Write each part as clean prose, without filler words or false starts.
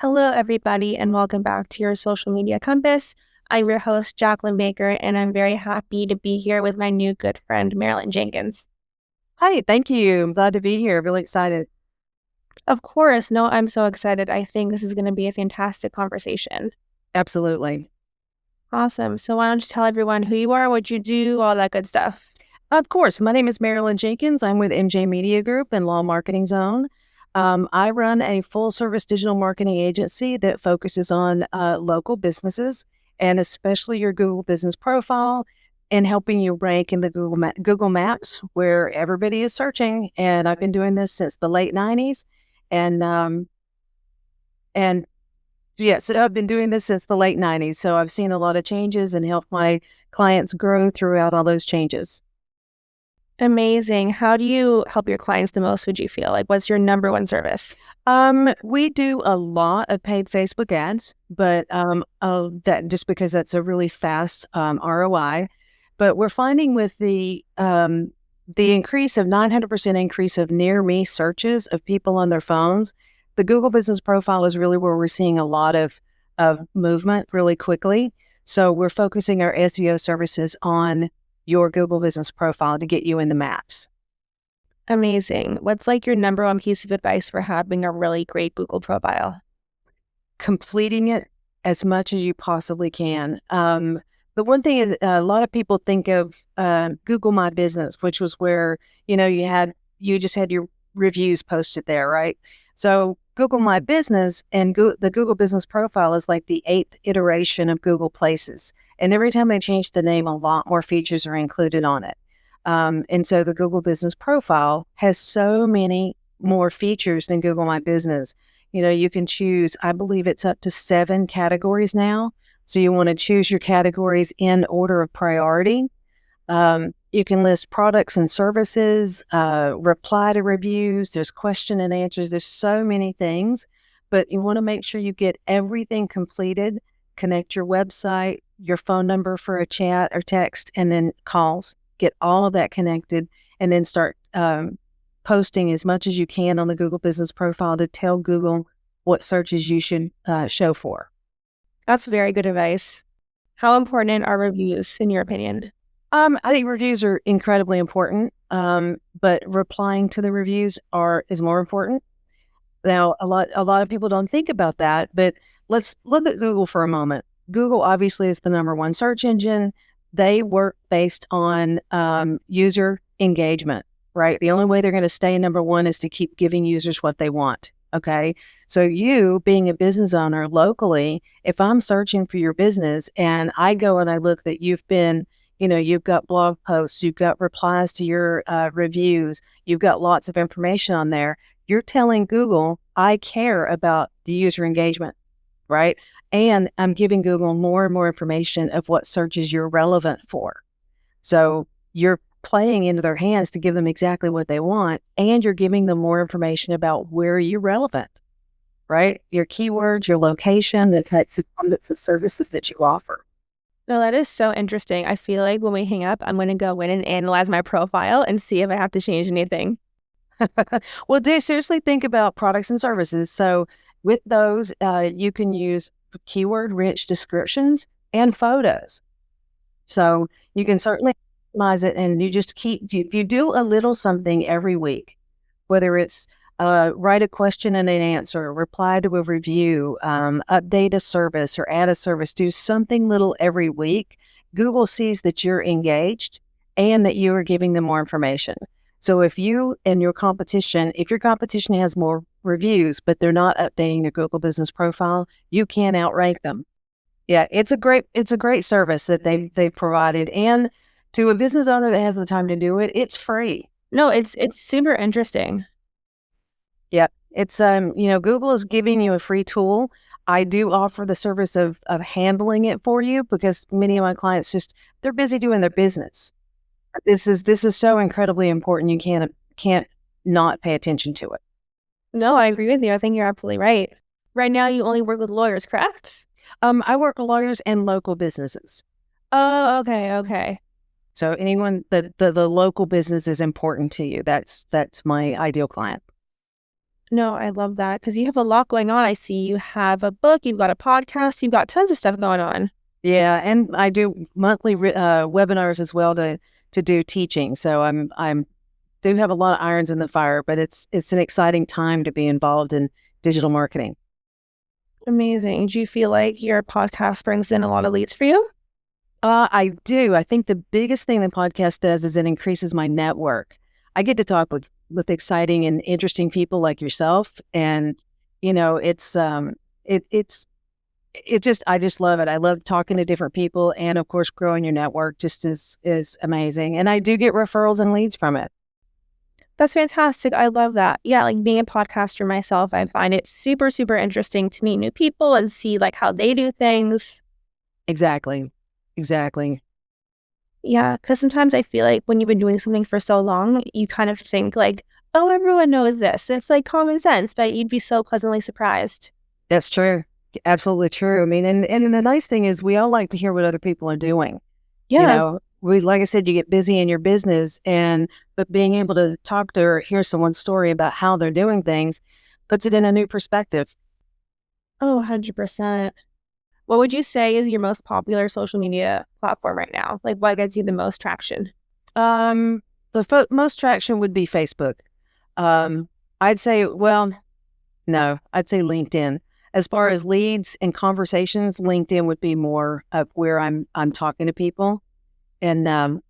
Hello, everybody, and welcome back to your social media compass. I'm your host, Jaclyn Baker, and I'm very happy to be here with my new good friend, Marilyn Jenkins. Hi, thank you. I'm glad to be here. Really excited. Of course, no, I'm so excited. I think this is going to be a fantastic conversation. Absolutely. Awesome. So why don't you tell everyone who you are, what you do, all that good stuff. Of course, my name is Marilyn Jenkins. I'm with MJ Media Group and Law Marketing Zone. I run a full service digital marketing agency that focuses on local businesses and especially your Google business profile and helping you rank in the Google Maps where everybody is searching. And I've been doing this since the late 90s. And and Yes, I've been doing this since the late 90s. So I've seen a lot of changes and helped my clients grow throughout all those changes. Amazing. How do you help your clients the most, would you feel? Like, what's your number one service? We do a lot of paid Facebook ads, but that just because that's a really fast ROI. But we're finding with the increase of 900% increase of near me searches of people on their phones, the Google Business Profile is really where we're seeing a lot of movement really quickly. So we're focusing our SEO services on your Google Business Profile to get you in the maps. Amazing. What's like your number one piece of advice for having a really great Google profile? Completing it as much as you possibly can. The one thing is a lot of people think of Google My Business, which was where, you just had your reviews posted there, right? So Google My Business and the Google Business Profile is like the 8th iteration of Google Places. And every time they change the name, a lot more features are included on it. And so the Google Business Profile has so many more features than Google My Business. You can choose, I believe it's up to 7 categories now. So you want to choose your categories in order of priority. You can list products and services, reply to reviews, there's question and answers, there's so many things, but you want to make sure you get everything completed, connect your website, your phone number for a chat or text, and then calls, get all of that connected, and then start posting as much as you can on the Google Business Profile to tell Google what searches you should show for. That's very good advice. How important are reviews, in your opinion? I think reviews are incredibly important, but replying to the reviews is more important. Now, a lot of people don't think about that, but let's look at Google for a moment. Google obviously is the number one search engine. They work based on user engagement, right? The only way they're going to stay number one is to keep giving users what they want. Okay. So you being a business owner locally, if I'm searching for your business and I go and I look that you've got blog posts, you've got replies to your reviews, you've got lots of information on there, you're telling Google, I care about the user engagement, right? And I'm giving Google more and more information of what searches you're relevant for. So you're playing into their hands to give them exactly what they want, and you're giving them more information about where you're relevant, right? Your keywords, your location, the types of products and services that you offer. No, that is so interesting. I feel like when we hang up, I'm going to go in and analyze my profile and see if I have to change anything. Well, do seriously think about products and services. So with those, you can use keyword-rich descriptions and photos. So you can certainly optimize it, and if you do a little something every week, whether it's write a question and an answer, reply to a review, update a service or add a service, do something little every week, Google sees that you're engaged and that you are giving them more information. So if your competition has more reviews, but they're not updating their Google Business Profile, you can't outrank them. Yeah, it's a great service that they've provided, and to a business owner that has the time to do it, it's free. No, it's super interesting. Yeah, it's Google is giving you a free tool. I do offer the service of handling it for you because many of my clients they're busy doing their business. This is so incredibly important. You can't not pay attention to it. No, I agree with you. I think you're absolutely right. Right now, you only work with lawyers, correct? I work with lawyers and local businesses. Oh, okay. So anyone the local business is important to you. That's my ideal client. No, I love that because you have a lot going on. I see you have a book, you've got a podcast, you've got tons of stuff going on. Yeah, and I do monthly webinars as well to do teaching. So I'm do have a lot of irons in the fire, but it's an exciting time to be involved in digital marketing. Amazing. Do you feel like your podcast brings in a lot of leads for you? I do. I think the biggest thing the podcast does is it increases my network. I get to talk with exciting and interesting people like yourself, and it's it just I just love it. I love talking to different people, and of course, growing your network just is amazing. And I do get referrals and leads from it. That's fantastic. I love that. Yeah, like being a podcaster myself, I find it super, super interesting to meet new people and see like how they do things. Exactly, exactly. Yeah, because sometimes I feel like when you've been doing something for so long, you kind of think like, oh, everyone knows this. It's like common sense, but you'd be so pleasantly surprised. That's true. Absolutely true. I mean, and the nice thing is we all like to hear what other people are doing. Yeah. Like I said, you get busy in your business, but being able to talk to or hear someone's story about how they're doing things puts it in a new perspective. Oh, 100%. What would you say is your most popular social media platform right now? Like what gets you the most traction? Um, the most traction would be Facebook. Um, I'd say, well, no, I'd say LinkedIn. As far as leads and conversations, LinkedIn would be more of where I'm talking to people, and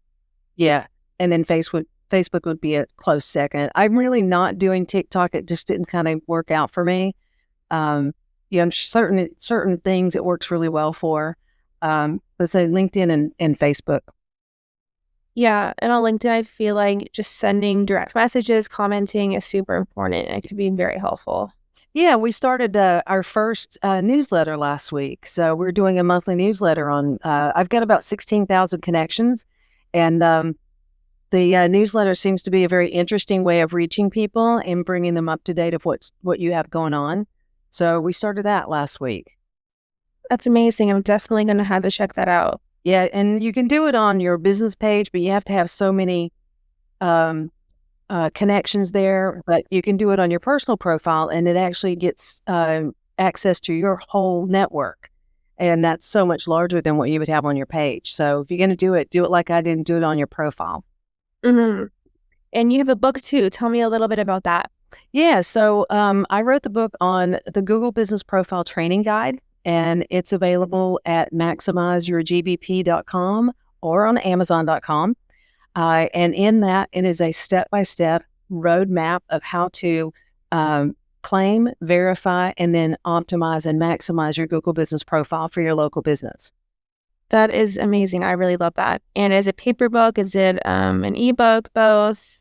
yeah, and then Facebook would be a close second. I'm really not doing TikTok. It just didn't kind of work out for me. Um, I'm certain things it works really well for. But say LinkedIn and Facebook. Yeah, and on LinkedIn, I feel like just sending direct messages, commenting is super important. It could be very helpful. Yeah, we started our first newsletter last week. So we're doing a monthly newsletter on. I've got about 16,000 connections, and the newsletter seems to be a very interesting way of reaching people and bringing them up to date of what you have going on. So we started that last week. That's amazing. I'm definitely going to have to check that out. Yeah, and you can do it on your business page, but you have to have so many um, connections there. But you can do it on your personal profile, and it actually gets access to your whole network. And that's so much larger than what you would have on your page. So if you're going to do it like I did, do it on your profile. Hmm. And you have a book too. Tell me a little bit about that. Yeah, so I wrote the book on the Google Business Profile Training Guide, and it's available at maximizeyourgbp.com or on amazon.com. And in that, it is a step-by-step roadmap of how to claim, verify, and then optimize and maximize your Google Business Profile for your local business. That is amazing. I really love that. And is it paper book? Is it an ebook? Both?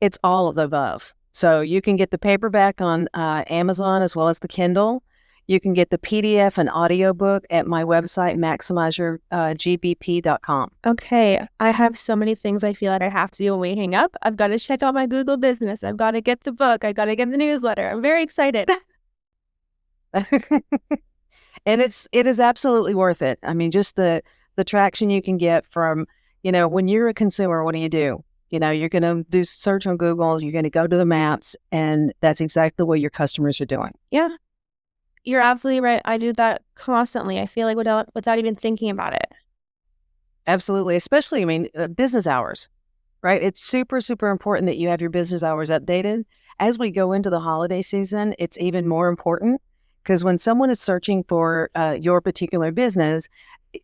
It's all of the above. So you can get the paperback on Amazon as well as the Kindle. You can get the PDF and audiobook at my website, maximizeyourgbp.com. Okay. I have so many things I feel like I have to do when we hang up. I've got to check out my Google business. I've got to get the book. I got to get the newsletter. I'm very excited. And it is absolutely worth it. I mean, just the traction you can get from, when you're a consumer, what do? You're going to do search on Google, you're going to go to the maps, and that's exactly what your customers are doing. Yeah. You're absolutely right. I do that constantly. I feel like without even thinking about it. Absolutely. Especially, I mean, business hours, right? It's super, super important that you have your business hours updated. As we go into the holiday season, it's even more important because when someone is searching for your particular business,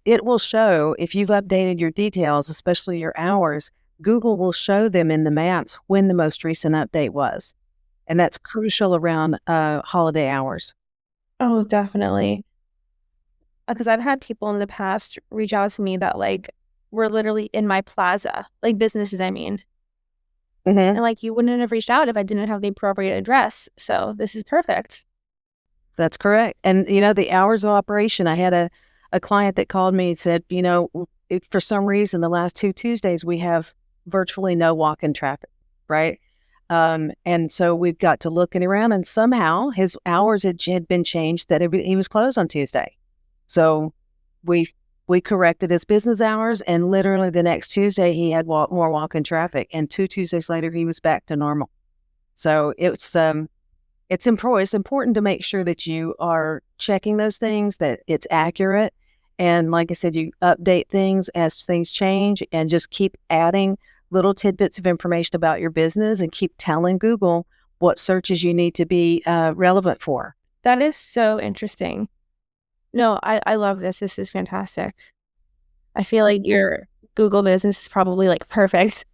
it will show if you've updated your details, especially your hours, Google will show them in the maps when the most recent update was. And that's crucial around holiday hours. Oh, definitely. Because I've had people in the past reach out to me that like were literally in my plaza, like businesses, I mean. Mm-hmm. And like you wouldn't have reached out if I didn't have the appropriate address. So this is perfect. That's correct. And, the hours of operation, I had a client that called me and said, for some reason, the last 2 Tuesdays, we have virtually no walk-in traffic, right? And so we've got to looking around, and somehow his hours had been changed that he was closed on Tuesday. So we corrected his business hours, and literally the next Tuesday, he had more walk-in traffic. And 2 Tuesdays later, he was back to normal. So it's important to make sure that you are checking those things, that it's accurate. And like I said, you update things as things change and just keep adding little tidbits of information about your business and keep telling Google what searches you need to be relevant for. That is so interesting. No, I love this. This is fantastic. I feel like your Google business is probably like perfect.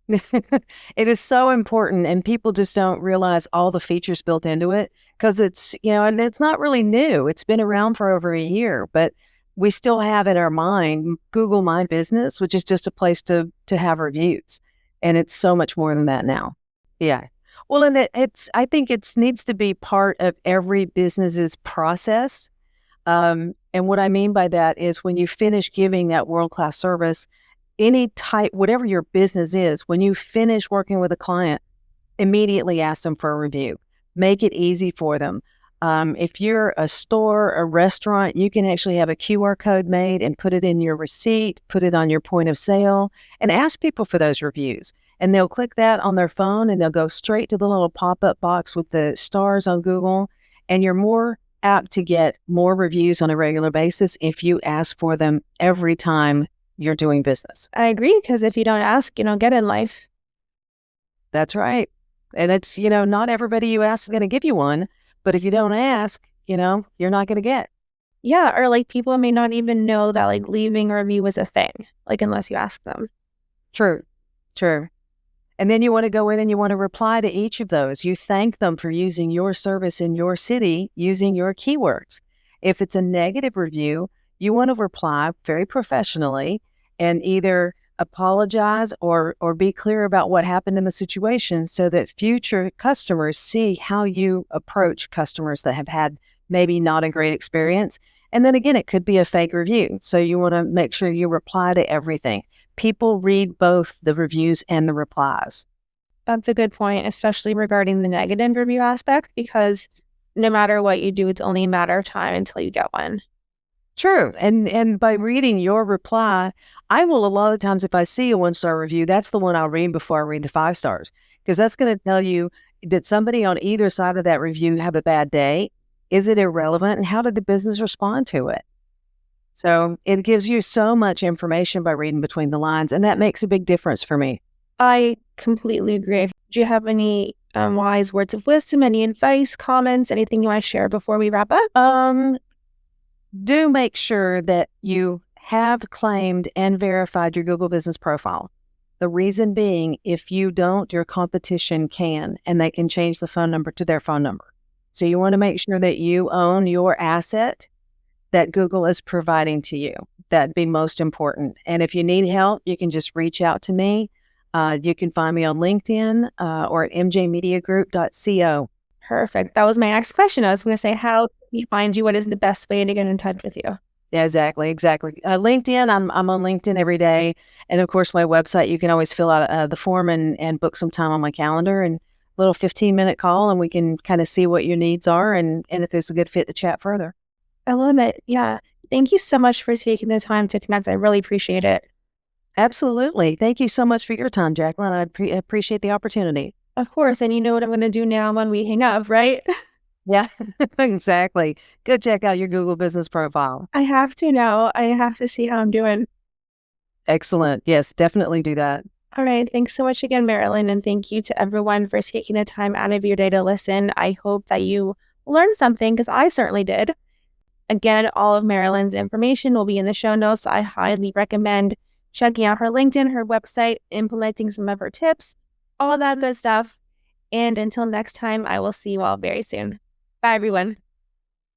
It is so important, and people just don't realize all the features built into it because and it's not really new. It's been around for over a year, but we still have in our mind Google My Business, which is just a place to have reviews, and it's so much more than that now. Yeah. Well, and I think it needs to be part of every business's process. And what I mean by that is when you finish giving that world-class service, any type, whatever your business is, when you finish working with a client, immediately ask them for a review. Make it easy for them. If you're a store, a restaurant, you can actually have a QR code made and put it in your receipt, put it on your point of sale, and ask people for those reviews. And they'll click that on their phone and they'll go straight to the little pop-up box with the stars on Google. And you're more apt to get more reviews on a regular basis if you ask for them every time you're doing business. I agree, because if you don't ask, you don't get in life. That's right. And it's, not everybody you ask is going to give you one, but if you don't ask, you're not going to get. Yeah, or like people may not even know that like leaving a review is a thing, like unless you ask them. True. True. And then you want to go in and you want to reply to each of those. You thank them for using your service in your city using your keywords. If it's a negative review, you want to reply very professionally and either apologize or be clear about what happened in the situation so that future customers see how you approach customers that have had maybe not a great experience. And then again, it could be a fake review. So you want to make sure you reply to everything. People read both the reviews and the replies. That's a good point, especially regarding the negative review aspect, because no matter what you do, it's only a matter of time until you get one. True. And by reading your reply, I will a lot of times, if I see a 1-star review, that's the one I'll read before I read the 5 stars, because that's going to tell you, did somebody on either side of that review have a bad day? Is it irrelevant? And how did the business respond to it? So it gives you so much information by reading between the lines, and that makes a big difference for me. I completely agree. Do you have any wise words of wisdom, any advice, comments, anything you want to share before we wrap up? Do make sure that you have claimed and verified your Google business profile. The reason being, if you don't, your competition can, and they can change the phone number to their phone number. So you want to make sure that you own your asset that Google is providing to you. That'd be most important. And if you need help, you can just reach out to me. You can find me on LinkedIn or at mjmediagroup.co. Perfect. That was my next question. I was going to say, how can we find you? What is the best way to get in touch with you? Yeah, exactly. LinkedIn, I'm on LinkedIn every day. And of course, my website, you can always fill out the form and book some time on my calendar and a little 15-minute call, and we can kind of see what your needs are and if it's a good fit to chat further. I love it. Yeah. Thank you so much for taking the time to connect. I really appreciate it. Absolutely. Thank you so much for your time, Jaclyn. I appreciate the opportunity. Of course. And you know what I'm going to do now when we hang up, right? Yeah, exactly. Go check out your Google business profile. I have to now. I have to see how I'm doing. Excellent. Yes, definitely do that. All right. Thanks so much again, Marilyn. And thank you to everyone for taking the time out of your day to listen. I hope that you learned something, because I certainly did. Again, all of Marilyn's information will be in the show notes. I highly recommend checking out her LinkedIn, her website, implementing some of her tips, all that good stuff. And until next time, I will see you all very soon. Bye, everyone.